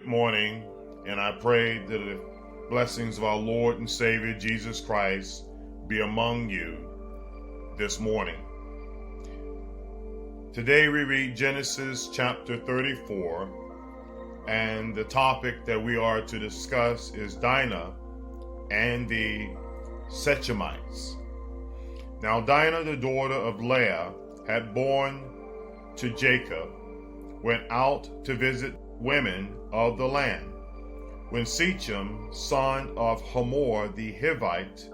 Morning, and I pray that the blessings of our Lord and Savior Jesus Christ be among you this morning. Today we read Genesis chapter 34, and the topic that we are to discuss is Dinah and the Shechemites. Now Dinah, the daughter of Leah, had borne to Jacob, went out to visit women of the land. When Shechem, son of Hamor the Hivite,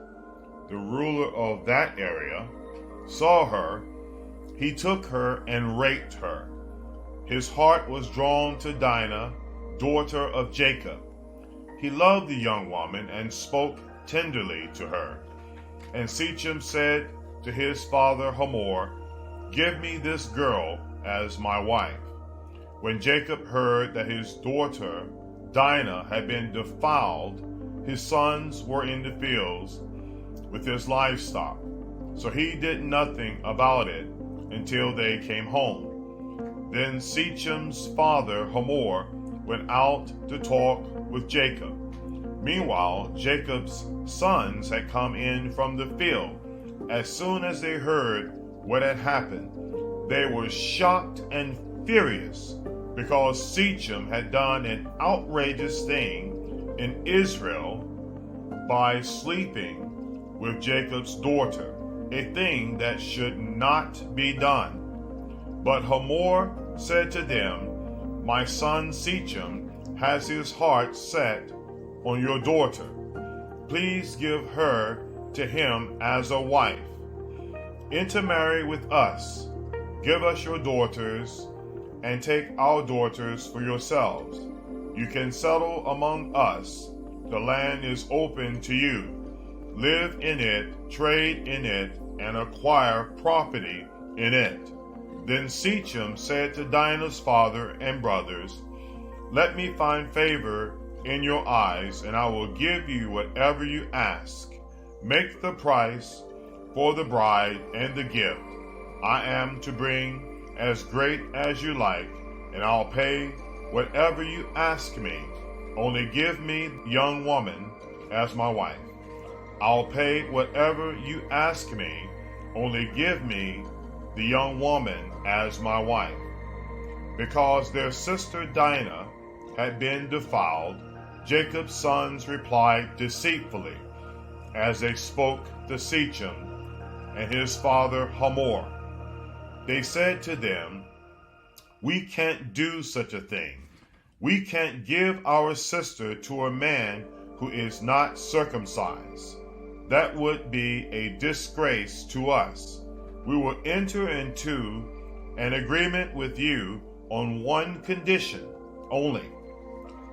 the ruler of that area, saw her, he took her and raped her. His heart was drawn to Dinah, daughter of Jacob. He loved the young woman and spoke tenderly to her. And Shechem said to his father Hamor, "Give me this girl as my wife." When Jacob heard that his daughter Dinah had been defiled, his sons were in the fields with his livestock. So he did nothing about it until they came home. Then Shechem's father Hamor went out to talk with Jacob. Meanwhile, Jacob's sons had come in from the field. As soon as they heard what had happened, they were shocked and furious, because Shechem had done an outrageous thing in Israel by sleeping with Jacob's daughter, a thing that should not be done. But Hamor said to them, "My son Shechem has his heart set on your daughter. Please give her to him as a wife. Intermarry with us. Give us your daughters, and take our daughters for yourselves. You can settle among us. The land is open to you. Live in it, trade in it, and acquire property in it." Then Shechem said to Dinah's father and brothers, "Let me find favor in your eyes, and I will give you whatever you ask. Make the price for the bride and the gift I am to bring as great as you like, and I'll pay whatever you ask me. Only give me the young woman as my wife. I'll pay whatever you ask me. Only give me the young woman as my wife." Because their sister Dinah had been defiled, Jacob's sons replied deceitfully as they spoke to Shechem and his father Hamor. They said to them, "We can't do such a thing. We can't give our sister to a man who is not circumcised. That would be a disgrace to us. We will enter into an agreement with you on one condition only,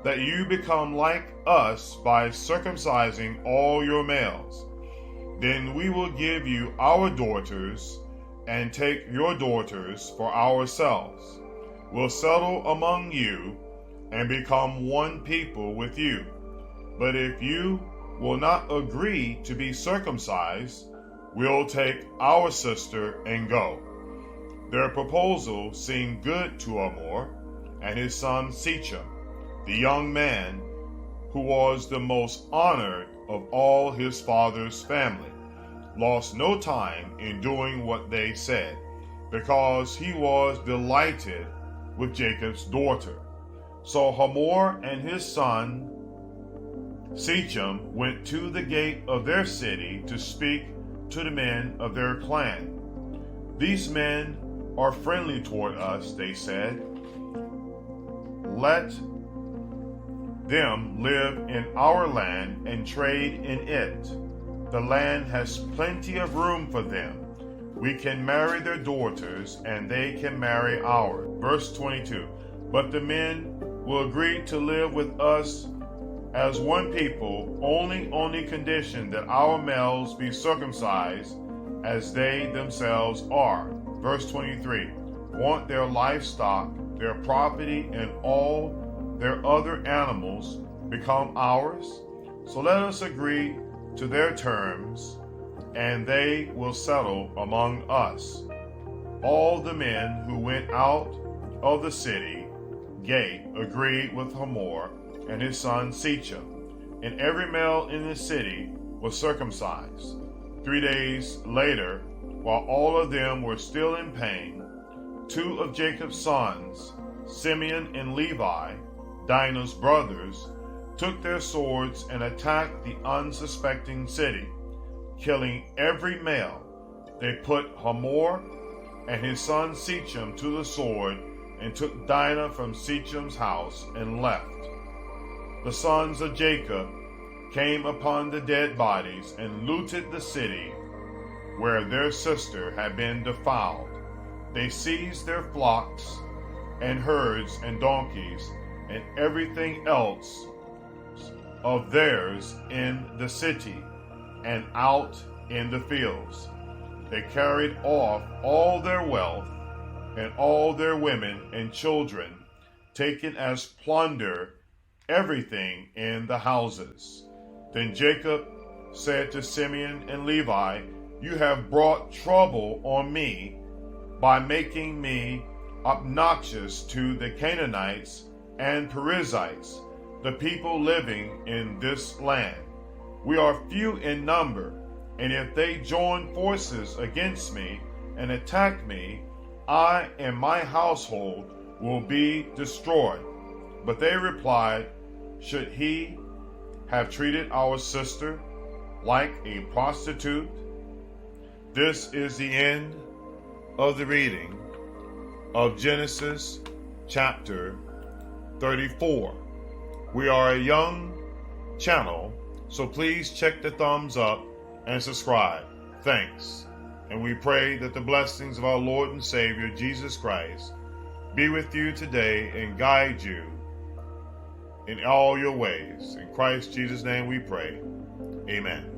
that you become like us by circumcising all your males. Then we will give you our daughters and take your daughters for ourselves. We'll settle among you and become one people with you. But if you will not agree to be circumcised, we'll take our sister and go." Their proposal seemed good to Hamor and his son Shechem, the young man who was the most honored of all his father's family. Lost no time in doing what they said, because he was delighted with Jacob's daughter. So Hamor and his son Shechem went to the gate of their city to speak to the men of their clan. "These men are friendly toward us," they said. "Let them live in our land and trade in it. The land has plenty of room for them. We can marry their daughters, and they can marry ours." Verse 22, "But the men will agree to live with us as one people, only on the condition that our males be circumcised as they themselves are." Verse 23, "Want their livestock, their property, and all their other animals become ours? So let us agree to their terms, and they will settle among us." All the men who went out of the city gate agreed with Hamor and his son Shechem, and every male in the city was circumcised. 3 days later, while all of them were still in pain, 2 of Jacob's sons, Simeon and Levi, Dinah's brothers, took their swords and attacked the unsuspecting city, killing every male. They put Hamor and his son Shechem to the sword and took Dinah from Shechem's house and left. The sons of Jacob came upon the dead bodies and looted the city where their sister had been defiled. They seized their flocks and herds and donkeys and everything else of theirs in the city and out in the fields. They carried off all their wealth and all their women and children, taken as plunder everything in the houses. Then Jacob said to Simeon and Levi, "You have brought trouble on me by making me obnoxious to the Canaanites and Perizzites, the people living in this land. We are few in number, and if they join forces against me and attack me, I and my household will be destroyed." But they replied, "Should he have treated our sister like a prostitute?" This is the end of the reading of Genesis chapter 34. We are a young channel, so please check the thumbs up and subscribe. Thanks. And we pray that the blessings of our Lord and Savior Jesus Christ be with you today and guide you in all your ways. In Christ Jesus' name we pray. Amen.